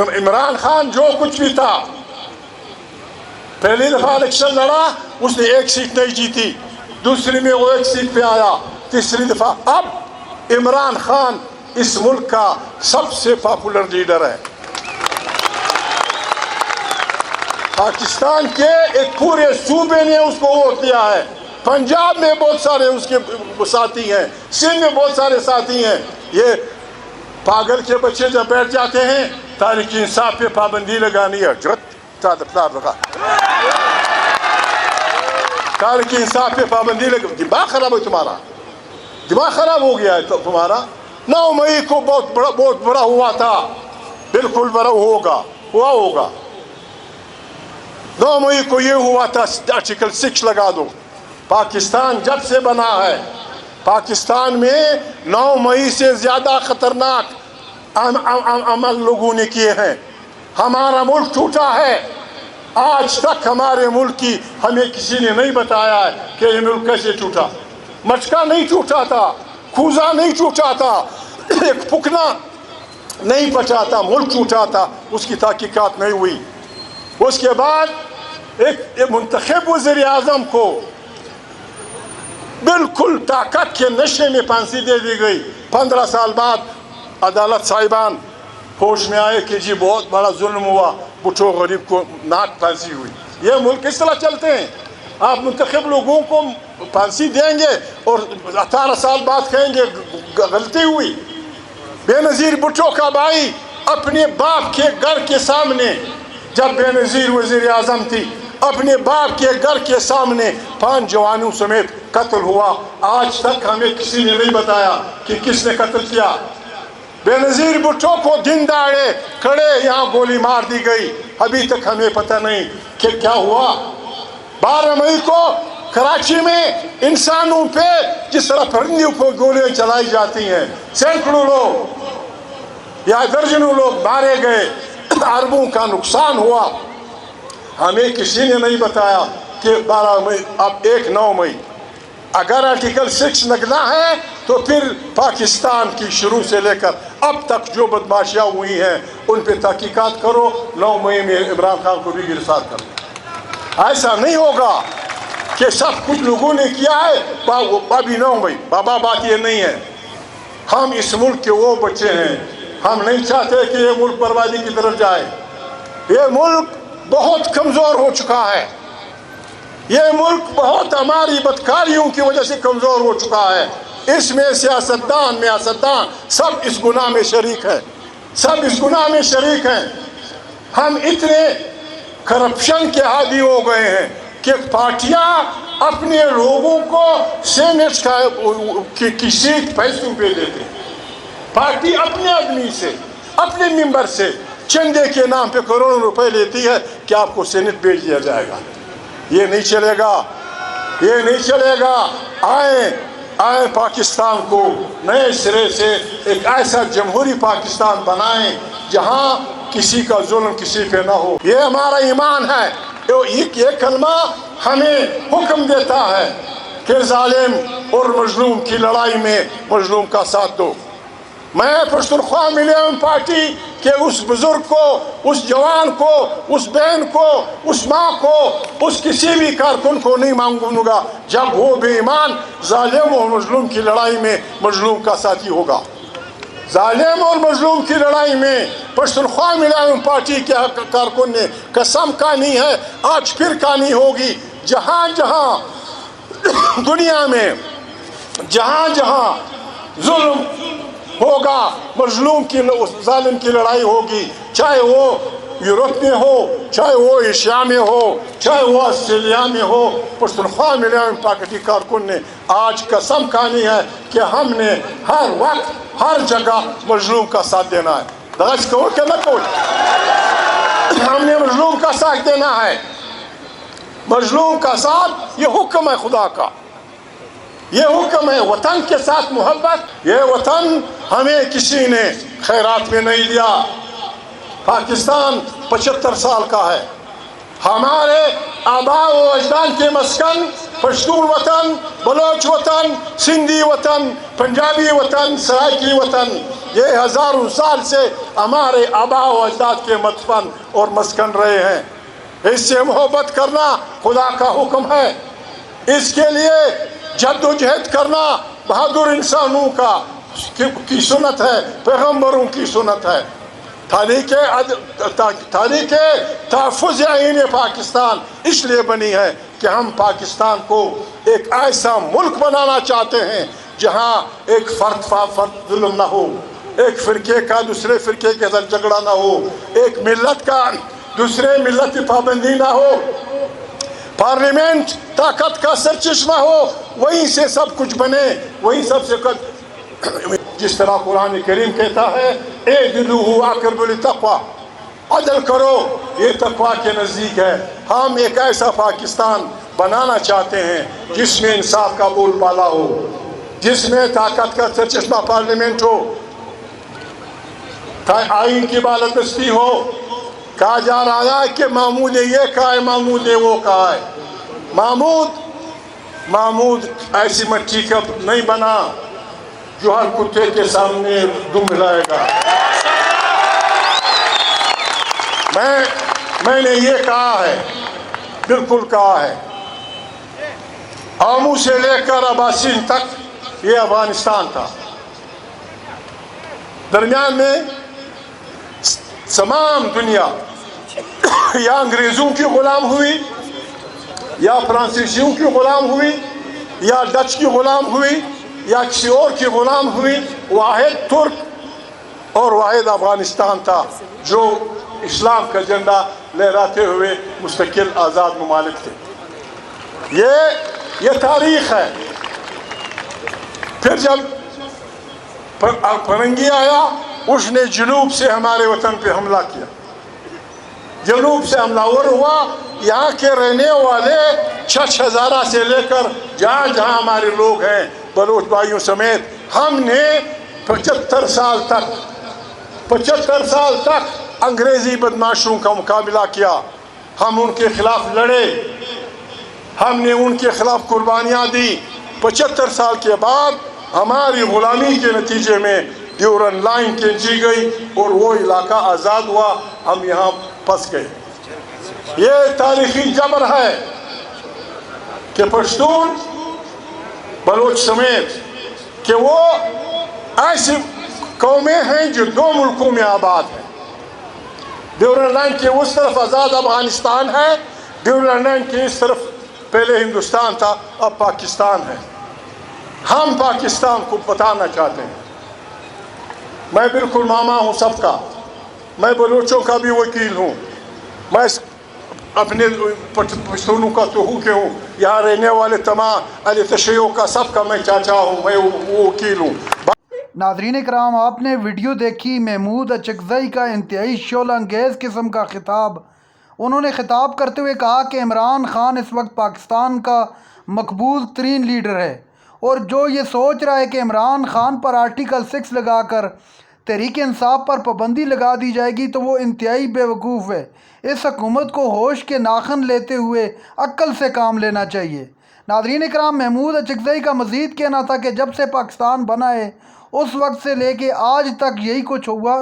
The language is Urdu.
عمران خان جو کچھ بھی تھا، پہلی دفعہ الیکشن لڑا، اس نے ایک سیٹ نہیں جیتی، دوسری میں وہ ایک سیٹ پہ آیا، تیسری دفعہ۔ اب عمران خان اس ملک کا سب سے پاپولر لیڈر ہے۔ پاکستان کے ایک پورے صوبے نے اس کو ووٹ دیا ہے۔ پنجاب میں بہت سارے اس کے ساتھی ہیں، سندھ میں بہت سارے ساتھی ہیں۔ یہ پاگل کے بچے جب بیٹھ جاتے ہیں تحریک انصاف پہ پابندی لگانی ہے، تحریک انصاف پہ پابندی دماغ خراب ہے تمہارا، دماغ خراب ہو گیا ہے تمہارا۔ 9 مئی کو بہت بڑا ہوا تھا، بالکل بڑا ہوگا۔ 9 مئی کو یہ ہوا تھا، آرٹیکل 6 لگا دو۔ پاکستان جب سے بنا ہے، پاکستان میں 9 مئی سے زیادہ خطرناک عمل لوگوں نے کیے ہیں۔ ہمارا ملک ٹوٹا ہے، آج تک ہمارے ملک کی ہمیں کسی نے نہیں بتایا ہے کہ یہ ملک کیسے ٹوٹا۔ مچکا نہیں ٹوٹا تھا، کوزا نہیں ٹوٹا تھا، ایک پکنا نہیں پچا تھا، ملک ٹوٹا تھا، اس کی تحقیقات نہیں ہوئی۔ اس کے بعد ایک منتخب وزیر اعظم کو بالکل طاقت کے نشے میں پھانسی دے دی گئی۔ 15 سال بعد عدالت صاحبان ہوش میں آئے کہ جی بہت بڑا ظلم ہوا، بھٹو غریب کو ناک پھانسی ہوئی۔ یہ ملک کس طرح چلتے ہیں؟ آپ منتخب لوگوں کو پھانسی دیں گے اور 18 سال بعد کہیں گے غلطی ہوئی۔ بے نظیر بھٹو کا بھائی اپنے باپ کے گھر کے سامنے، جب بے نظیر وزیر اعظم تھی، اپنے باپ کے گھر کے سامنے 5 جوانوں سمیت قتل ہوا۔ آج تک ہمیں کسی نے نہیں بتایا کہ کس نے قتل کیا۔ بے نظیر بھٹو کو دن دہاڑے کھڑے یہاں گولی مار دی گئی، ابھی تک ہمیں پتہ نہیں کہ کیا ہوا۔ 12 مئی کو کراچی میں انسانوں پہ جس طرح پرندوں کو گولیاں چلائی جاتی ہیں، سینکڑوں لوگ یا درجنوں لوگ مارے گئے، اربوں کا نقصان ہوا۔ ہمیں کسی نے نہیں بتایا کہ 12 مئی اب 9 مئی اگر آرٹیکل 6 لگنا ہے تو پھر پاکستان کی شروع سے لے کر اب تک جو بدماشیاں ہوئی ہیں ان پہ تحقیقات کرو۔ 9 مئی میں عمران خان کو بھی گرفتار کرو۔ ایسا نہیں ہوگا کہ سب کچھ لوگوں نے کیا ہے ابھی 9 مئی۔ بابا بات یہ نہیں ہے، ہم اس ملک کے وہ بچے ہیں، ہم نہیں چاہتے کہ یہ ملک بربادی کی طرف جائے۔ یہ ملک بہت کمزور ہو چکا ہے، یہ ملک بہت ہماری بدکاریوں کی وجہ سے کمزور ہو چکا ہے۔ اس میں سیاستدان سب اس گناہ میں شریک ہیں، سب اس گناہ میں شریک ہیں۔ ہم اتنے کرپشن کے عادی ہو گئے ہیں کہ پارٹیاں اپنے لوگوں کو سینٹ کی سیٹ پیسوں پہ دیتے ہیں۔ پارٹی اپنے آدمی سے، اپنے ممبر سے چندے کے نام پہ کروڑوں روپے لیتی ہے کہ آپ کو سینٹ بھیج دیا جائے گا۔ یہ نہیں چلے گا، یہ نہیں چلے گا۔ آئیں پاکستان کو نئے سرے سے ایک ایسا جمہوری پاکستان بنائیں جہاں کسی کا ظلم کسی پہ نہ ہو۔ یہ ہمارا ایمان ہے۔ یہ کلمہ ہمیں حکم دیتا ہے کہ ظالم اور مظلوم کی لڑائی میں مظلوم کا ساتھ دو۔ میں پشتونخوا ملیم پارٹی کہ اس بزرگ کو، اس جوان کو، اس بہن کو، اس ماں کو، اس کسی بھی کارکن کو نہیں مانگوں گا جب وہ بے ایمان ظالم اور مظلوم کی لڑائی میں مظلوم کا ساتھی ہوگا۔ ظالم اور مظلوم کی لڑائی میں پشتونخوا ملیم پارٹی کے کارکن نے قسم کھانی ہے، آج پھر کھانی ہوگی۔ جہاں جہاں دنیا میں جہاں جہاں ظلم ہوگا، مظلوم کی ظالم کی لڑائی ہوگی، چاہے وہ یورپ میں ہو، چاہے وہ ایشیا میں ہو، چاہے وہ آسٹریلیا میں ہو، پشتونخوا ملیم پارٹی کارکن نے آج قسم کھانی ہے کہ ہم نے ہر وقت ہر جگہ مظلوم کا ساتھ دینا ہے۔ درست کہو کہ نہ کہو، ہم نے مظلوم کا ساتھ دینا ہے۔ مظلوم کا ساتھ یہ حکم ہے خدا کا، یہ حکم ہے۔ وطن کے ساتھ محبت، یہ وطن ہمیں کسی نے خیرات میں نہیں دیا۔ پاکستان 75 سال کا ہے، ہمارے آباء و اجداد کے مسکن پشتون وطن، بلوچ وطن، سندھی وطن، پنجابی وطن، سرائکی وطن، یہ ہزاروں سال سے ہمارے آباء و اجداد کے مدفن اور مسکن رہے ہیں۔ اس سے محبت کرنا خدا کا حکم ہے، اس کے لیے جد و جہد کرنا بہادر انسانوں کی سنت ہے، پیغمبروں کی سنت ہے۔ تاریخ تحفظ آئین پاکستان اس لیے بنی ہے کہ ہم پاکستان کو ایک ایسا ملک بنانا چاہتے ہیں جہاں ایک فرد ظلم نہ ہو، ایک فرقے کا دوسرے فرقے کے ساتھ جھگڑا نہ ہو، ایک ملت کا دوسرے ملت کی پابندی نہ ہو، پارلیمنٹ طاقت کا سرچشمہ ہو، وہیں سے سب کچھ بنے، وہیں سب سے جس طرح قرآن کریم کہتا ہے اعدلوا اقرب للتقوی، عدل کرو یہ تقوی کے نزدیک ہے۔ ہم ایک ایسا پاکستان بنانا چاہتے ہیں جس میں انصاف کا بول بالا ہو، جس میں طاقت کا سرچشمہ پارلیمنٹ ہو، آئین کی بالادستی ہو۔ کہا جا رہا ہے کہ محمود نے یہ کہا ہے، محمود نے وہ کہا ہے۔ محمود ایسی مٹی کا نہیں بنا جو ہر کتے کے سامنے دم ہلائے گا۔ میں نے یہ کہا ہے، بالکل کہا ہے، آمو سے لے کر اباسین تک یہ افغانستان تھا، درمیان میں تمام دنیا یا انگریزوں کی غلام ہوئی، یا فرانسیسیوں کی غلام ہوئی، یا ڈچ کی غلام ہوئی، یا کسی اور کی غلام ہوئی، واحد ترک اور واحد افغانستان تھا جو اسلام کا جھنڈا لہراتے ہوئے مستقل آزاد ممالک تھے۔ یہ تاریخ ہے۔ پھر جب فرنگی آیا، اس نے جنوب سے ہمارے وطن پہ حملہ کیا، جنوب سے حملہ ہوا۔ یہاں کے رہنے والے چھچ ہزارہ سے لے کر جہاں جہاں ہمارے لوگ ہیں بلوچ بھائیوں سمیت، ہم نے 75 سال تک انگریزی بدماشوں کا مقابلہ کیا۔ ہم ان کے خلاف لڑے، ہم نے ان کے خلاف قربانیاں دی۔ 75 سال کے بعد ہماری غلامی کے نتیجے میں ڈیورن لائن کھینچی گئی اور وہ علاقہ آزاد ہوا، ہم یہاں پھنس گئے۔ یہ تاریخی جبر ہے کہ پشتون بلوچ سمیت کہ وہ ایسی قومیں ہیں جو 2 ملکوں میں آباد ہیں۔ ڈیورن لائن کے اس طرف آزاد افغانستان ہے، ڈیورن لائن کے اس طرف پہلے ہندوستان تھا، اب پاکستان ہے۔ ہم پاکستان کو بتانا چاہتے ہیں۔ میں بالکل ماما ہوں سب کا، میں بلوچوں کا بھی وکیل ہوں، میں اپنے پشتونوں کا تو ہوں، یہاں رہنے والے تمام علی تشیعوں کا سب کا میں چاچا ہوں، میں وہ وکیل ہوں۔ ناظرین اکرام، آپ نے ویڈیو دیکھی محمود اچکزئی کا انتہائی شعلہ انگیز قسم کا خطاب۔ انہوں نے خطاب کرتے ہوئے کہا کہ عمران خان اس وقت پاکستان کا مقبول ترین لیڈر ہے، اور جو یہ سوچ رہا ہے کہ عمران خان پر آرٹیکل 6 لگا کر تحریک انصاف پر پابندی لگا دی جائے گی تو وہ انتہائی بے وقوف ہے۔ اس حکومت کو ہوش کے ناخن لیتے ہوئے عقل سے کام لینا چاہیے۔ ناظرین اکرام، محمود اچکزئی کا مزید کہنا تھا کہ جب سے پاکستان بنا ہے اس وقت سے لے کے آج تک یہی کچھ ہوا۔